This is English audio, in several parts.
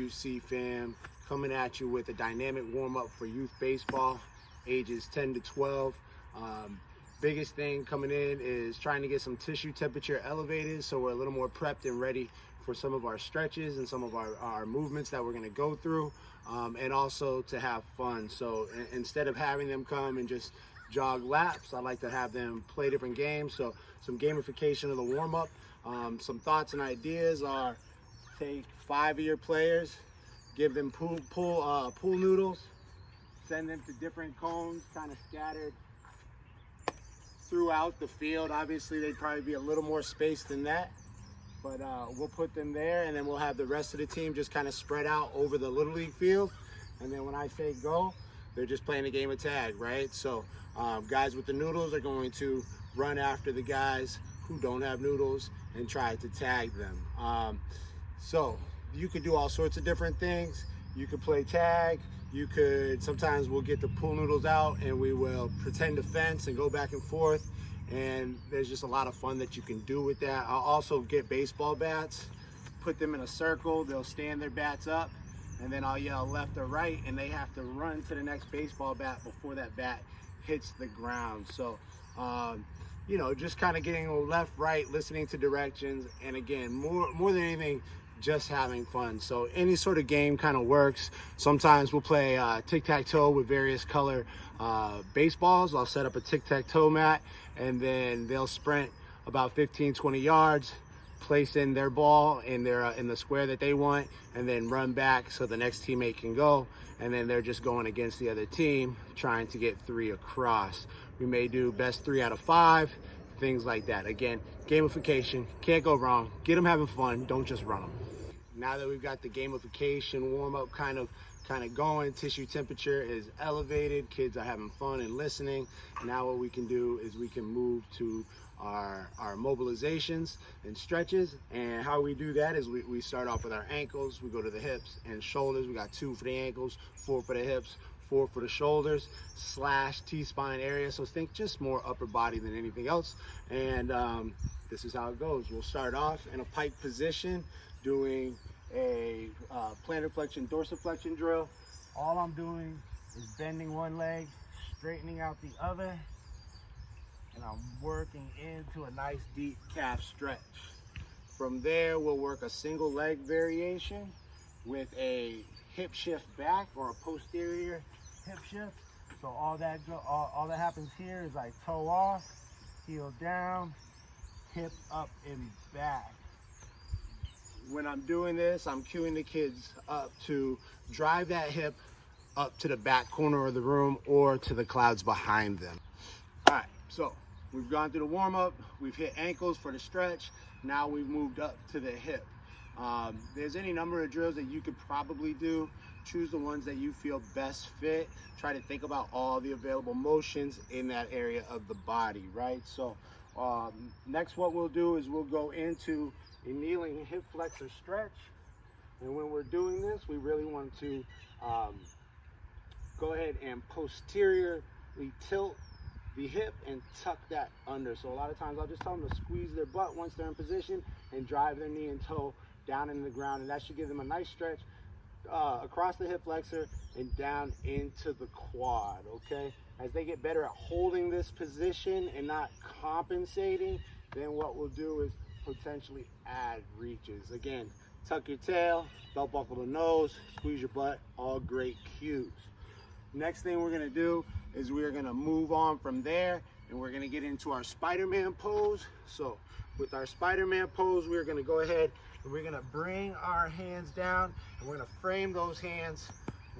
WMUP fam, coming at you with a dynamic warm-up for youth baseball, ages 10 to 12. Biggest thing coming in is trying to get some tissue temperature elevated so we're a little more prepped and ready for some of our stretches and some of our movements that we're going to go through, and also to have fun. So instead of having them come and just jog laps, I like to have them play different games. So some gamification of the warm-up. Some thoughts and ideas are: take 5 of your players, give them pool noodles, send them to different cones, kind of scattered throughout the field. Obviously, they'd probably be a little more spaced than that, but we'll put them there, and then we'll have the rest of the team just kind of spread out over the Little League field. And then when I say go, they're just playing a game of tag, right? So guys with the noodles are going to run after the guys who don't have noodles and try to tag them. So you could do all sorts of different things. You could play tag. You could, sometimes we'll get the pool noodles out and we will pretend to fence and go back and forth. And there's just a lot of fun that you can do with that. I'll also get baseball bats, put them in a circle. They'll stand their bats up, and then I'll yell left or right, and they have to run to the next baseball bat before that bat hits the ground. So, you know, just kind of getting left, right, listening to directions. And again, more than anything, just having fun. So any sort of game kind of works. Sometimes we'll play tic-tac-toe with various color baseballs. I'll set up a tic-tac-toe mat, and then they'll sprint about 15-20 yards, place in their ball in the square that they want, and then run back so the next teammate can go. And then they're just going against the other team, trying to get 3 across. We may do best 3 out of 5, things like that. Again, gamification, can't go wrong. Get them having fun, don't just run them. Now that we've got the gamification warm-up kind of going, tissue temperature is elevated, kids are having fun and listening. Now what we can do is we can move to our mobilizations and stretches. And how we do that is we start off with our ankles, we go to the hips and shoulders. We got 2 for the ankles, 4 for the hips, 4 for the shoulders, / T-spine area. So think just more upper body than anything else. And this is how it goes. We'll start off in a pike position, doing a plantar flexion, dorsiflexion drill. All I'm doing is bending one leg, straightening out the other, and I'm working into a nice deep calf stretch. From there, we'll work a single leg variation with a hip shift back, or a posterior hip shift. So all that happens here is I toe off, heel down, hip up and back. When I'm doing this, I'm cueing the kids up to drive that hip up to the back corner of the room or to the clouds behind them. All right, so we've gone through the warm-up, we've hit ankles for the stretch, now we've moved up to the hip. There's any number of drills that you could probably do. Choose the ones that you feel best fit. Try to think about all the available motions in that area of the body, right? So next what we'll do is we'll go into a kneeling hip flexor stretch. And when we're doing this, we really want to go ahead and posteriorly tilt the hip and tuck that under. So a lot of times I'll just tell them to squeeze their butt once they're in position and drive their knee and toe down into the ground, and that should give them a nice stretch across the hip flexor and down into the quad. Okay, as they get better at holding this position and not compensating, then what we'll do is potentially add reaches. Again, tuck your tail, belt buckle the nose, squeeze your butt, all great cues. Next thing we're gonna do is we're gonna move on from there, and we're gonna get into our Spider-Man pose. So with our Spider-Man pose, we're gonna go ahead and we're gonna bring our hands down, and we're gonna frame those hands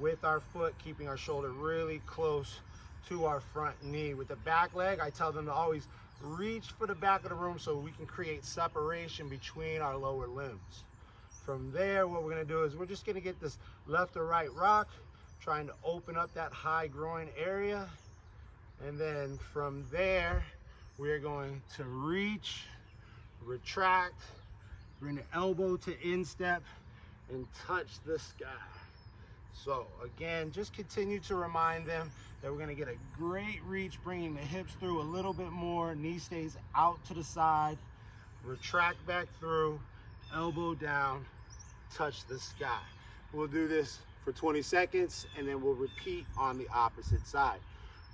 with our foot, keeping our shoulder really close to our front knee. With the back leg, I tell them to always reach for the back of the room so we can create separation between our lower limbs. From there, what we're gonna do is we're just gonna get this left or right rock, trying to open up that high groin area. And then from there, we're going to reach, retract, bring the elbow to instep, and touch the sky. So again, just continue to remind them that we're gonna get a great reach, bringing the hips through a little bit more, knee stays out to the side, retract back through, elbow down, touch the sky. we'll do this for 20 seconds and then we'll repeat on the opposite side.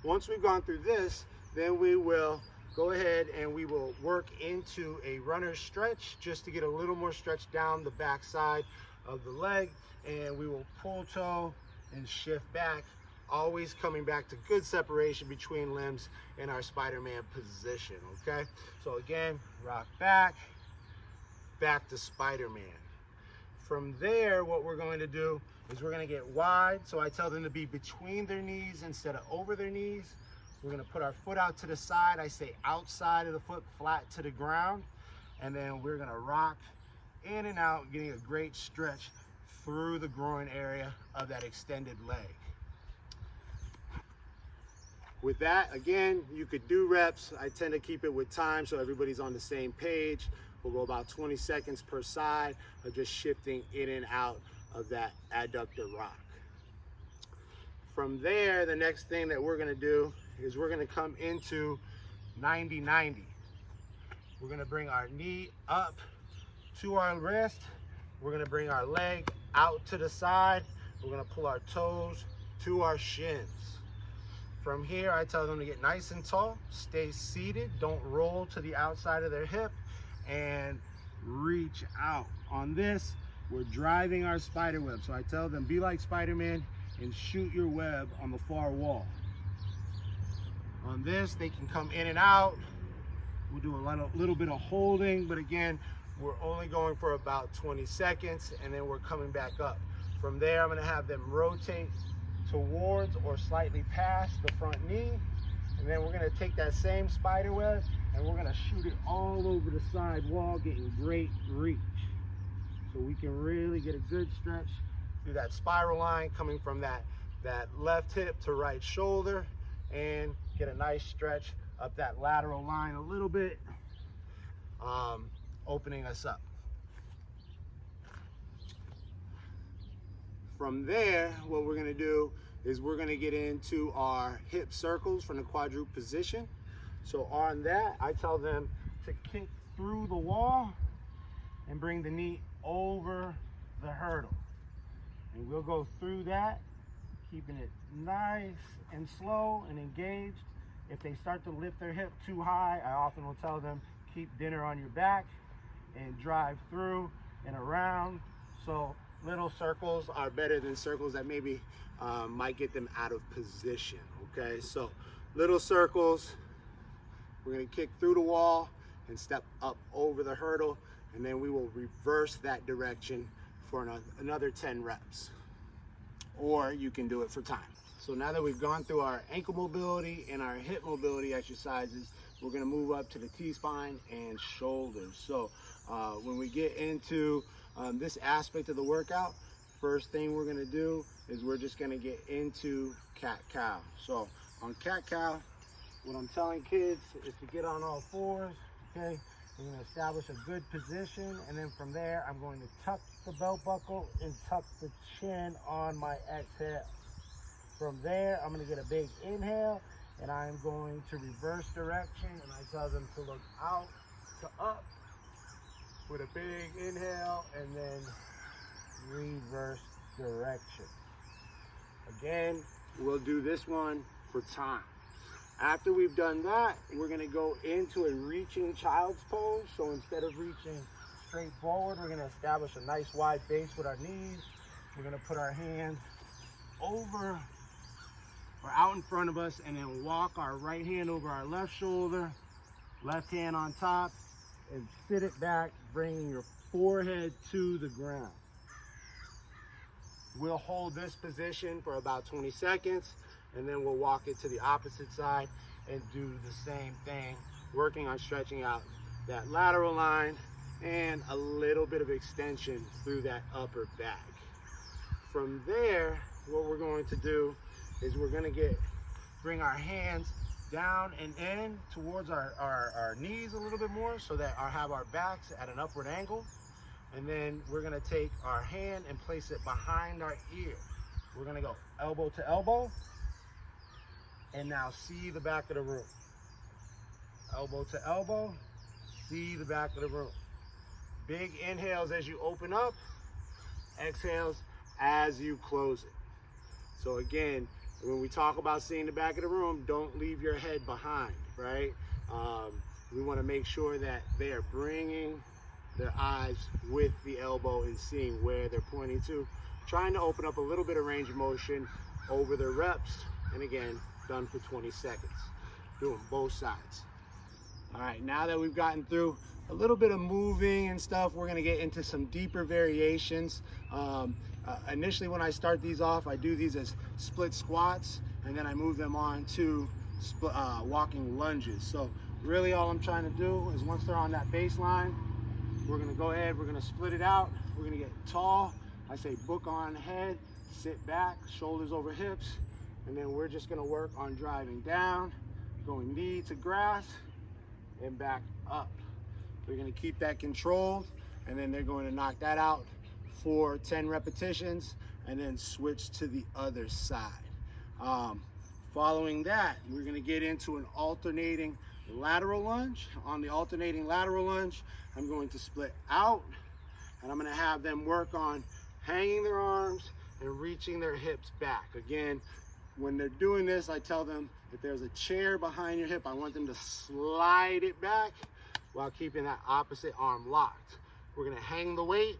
Once we've gone through this, then we will go ahead and we will work into a runner stretch just to get a little more stretch down the back side of the leg, and we will pull toe and shift back, always coming back to good separation between limbs in our Spider-Man position, okay? So again, rock back, back to Spider-Man. From there, what we're going to do is we're going to get wide. So I tell them to be between their knees instead of over their knees. We're going to put our foot out to the side. I say outside of the foot, flat to the ground. And then we're going to rock in and out, getting a great stretch through the groin area of that extended leg. With that, again, you could do reps. I tend to keep it with time so everybody's on the same page. We'll go about 20 seconds per side of just shifting in and out of that adductor rock. From there, the next thing that we're gonna do is we're gonna come into 90-90. We're gonna bring our knee up to our wrist. We're gonna bring our leg out to the side. We're gonna pull our toes to our shins. From here, I tell them to get nice and tall, stay seated, don't roll to the outside of their hip, and reach out. On this, we're driving our spider web. So I tell them, be like Spider-Man and shoot your web on the far wall. On this, they can come in and out. We'll do a little bit of holding, but again, we're only going for about 20 seconds, and then we're coming back up. From there, I'm gonna have them rotate towards or slightly past the front knee, and then we're gonna take that same spider web and we're gonna shoot it all over the side wall, getting great reach. So we can really get a good stretch through that spiral line coming from that left hip to right shoulder, and get a nice stretch up that lateral line a little bit, opening us up. From there, what we're gonna do is we're gonna get into our hip circles from the quadruped position. So on that, I tell them to kick through the wall and bring the knee over the hurdle. And we'll go through that, keeping it nice and slow and engaged. If they start to lift their hip too high, I often will tell them, keep dinner on your back and drive through and around. So little circles are better than circles that maybe might get them out of position, okay? So little circles, we're gonna kick through the wall and step up over the hurdle, and then we will reverse that direction for another 10 reps. Or you can do it for time. So now that we've gone through our ankle mobility and our hip mobility exercises, we're gonna move up to the T-spine and shoulders. So when we get into this aspect of the workout, first thing we're gonna do is we're just gonna get into cat-cow. So on cat-cow, what I'm telling kids is to get on all fours, okay? We're gonna establish a good position, and then from there, I'm going to tuck the belt buckle and tuck the chin on my exhale. From there, I'm gonna get a big inhale, and I'm going to reverse direction, and I tell them to look out to up with a big inhale, and then reverse direction. Again, we'll do this one for time. After we've done that, we're gonna go into a reaching child's pose. So instead of reaching straight forward, we're gonna establish a nice wide base with our knees. We're gonna put our hands over or out in front of us, and then walk our right hand over our left shoulder, left hand on top, and sit it back, bringing your forehead to the ground. We'll hold this position for about 20 seconds, and then we'll walk it to the opposite side and do the same thing, working on stretching out that lateral line and a little bit of extension through that upper back. From there, what we're going to do is we're gonna bring our hands down and in towards our knees a little bit more, so that have our backs at an upward angle. And then we're gonna take our hand and place it behind our ear. We're gonna go elbow to elbow, and now see the back of the room. Elbow to elbow, see the back of the room. Big inhales as you open up, exhales as you close it. So again, when we talk about seeing the back of the room, don't leave your head behind, right? We want to make sure that they are bringing their eyes with the elbow and seeing where they're pointing to, trying to open up a little bit of range of motion over their reps. And again, done for 20 seconds, doing both sides. All right, now that we've gotten through a little bit of moving and stuff, we're gonna get into some deeper variations. Initially, when I start these off, I do these as split squats, and then I move them on to walking lunges. So really all I'm trying to do is once they're on that baseline, we're gonna go ahead, we're gonna split it out, we're gonna get tall. I say book on head, sit back, shoulders over hips, and then we're just gonna work on driving down, going knee to grass, and back up. We're gonna keep that controlled, and then they're going to knock that out for 10 repetitions, and then switch to the other side. Following that, we're gonna get into an alternating lateral lunge. On the alternating lateral lunge, I'm going to split out, and I'm gonna have them work on hanging their arms and reaching their hips back. Again, when they're doing this, I tell them if there's a chair behind your hip, I want them to slide it back while keeping that opposite arm locked. We're gonna hang the weight,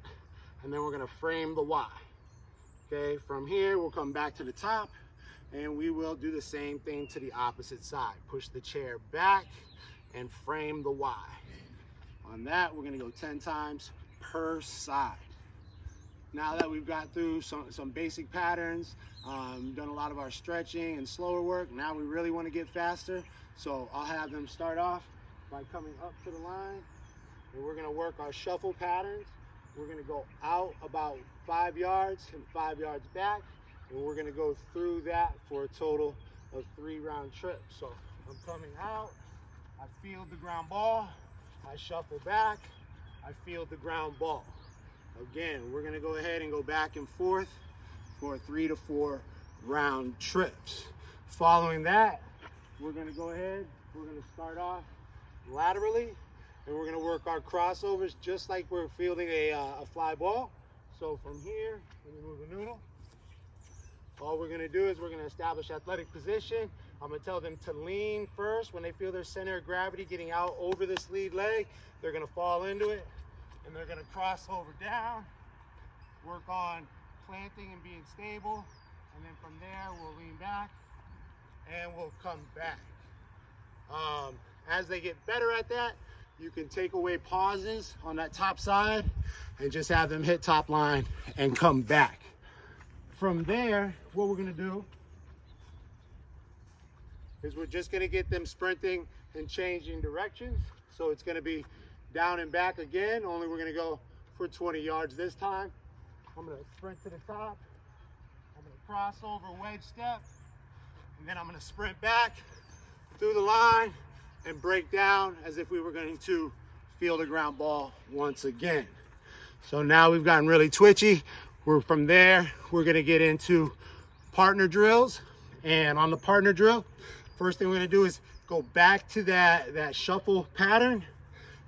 and then we're gonna frame the Y. Okay, from here, we'll come back to the top, and we will do the same thing to the opposite side. Push the chair back and frame the Y. On that, we're gonna go 10 times per side. Now that we've got through some basic patterns, done a lot of our stretching and slower work, now we really wanna get faster. So I'll have them start off by coming up to the line, and we're gonna work our shuffle patterns. We're gonna go out about 5 yards and 5 yards back, and we're gonna go through that for a total of 3 round trips. So I'm coming out, I field the ground ball, I shuffle back, I field the ground ball. Again, we're gonna go ahead and go back and forth for 3 to 4 round trips. Following that, we're gonna go ahead, we're gonna start off laterally, and we're gonna work our crossovers just like we're fielding a fly ball. So from here, let me move the noodle. All we're gonna do is we're gonna establish athletic position. I'm gonna tell them to lean first. When they feel their center of gravity getting out over this lead leg, they're gonna fall into it, and they're gonna cross over down, work on planting and being stable, and then from there, we'll lean back, and we'll come back. As they get better at that, you can take away pauses on that top side and just have them hit top line and come back. From there, what we're gonna do is we're just gonna get them sprinting and changing directions. So it's gonna be down and back again, only we're gonna go for 20 yards this time. I'm gonna sprint to the top, I'm gonna cross over wedge step, and then I'm gonna sprint back through the line and break down as if we were going to field a ground ball once again. So now we've gotten really twitchy. From there, we're gonna get into partner drills. And on the partner drill, first thing we're gonna do is go back to that shuffle pattern,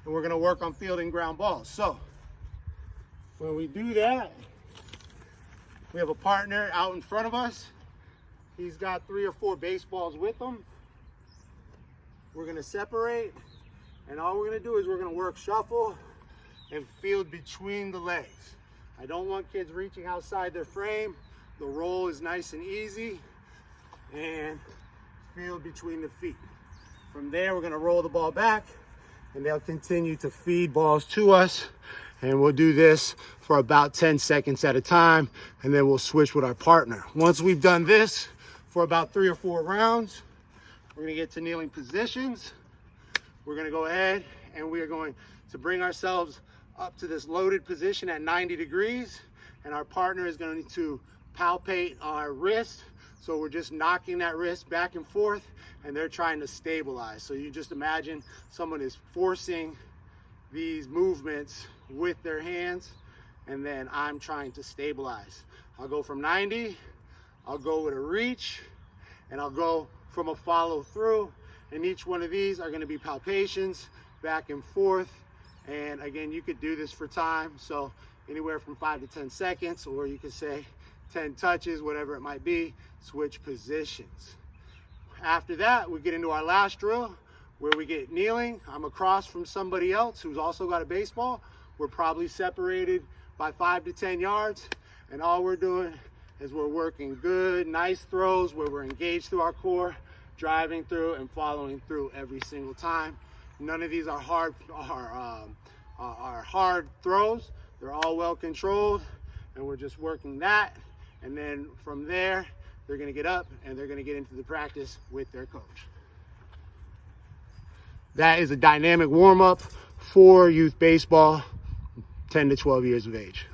and we're gonna work on fielding ground balls. So when we do that, we have a partner out in front of us. He's got 3 or 4 baseballs with him. We're gonna separate, and all we're gonna do is we're gonna work shuffle and field between the legs. I don't want kids reaching outside their frame. The roll is nice and easy, and field between the feet. From there, we're gonna roll the ball back, and they'll continue to feed balls to us, and we'll do this for about 10 seconds at a time, and then we'll switch with our partner. Once we've done this for about 3 or 4 rounds, we're gonna get to kneeling positions. We're gonna go ahead and we are going to bring ourselves up to this loaded position at 90 degrees, and our partner is going to palpate our wrist. So we're just knocking that wrist back and forth, and they're trying to stabilize. So you just imagine someone is forcing these movements with their hands, and then I'm trying to stabilize. I'll go from 90, I'll go with a reach, and I'll go from a follow through, and each one of these are going to be palpations back and forth. And again, you could do this for time, so anywhere from 5 to 10 seconds, or you could say 10 touches, whatever it might be, switch positions. After that, we get into our last drill where we get kneeling. I'm across from somebody else who's also got a baseball. We're probably separated by 5 to 10 yards, and all we're doing is we're working good, nice throws where we're engaged through our core, driving through and following through every single time. None of these are hard throws. They're all well controlled, and we're just working that. And then from there, they're gonna get up and they're gonna get into the practice with their coach. That is a dynamic warm-up for youth baseball, 10 to 12 years of age.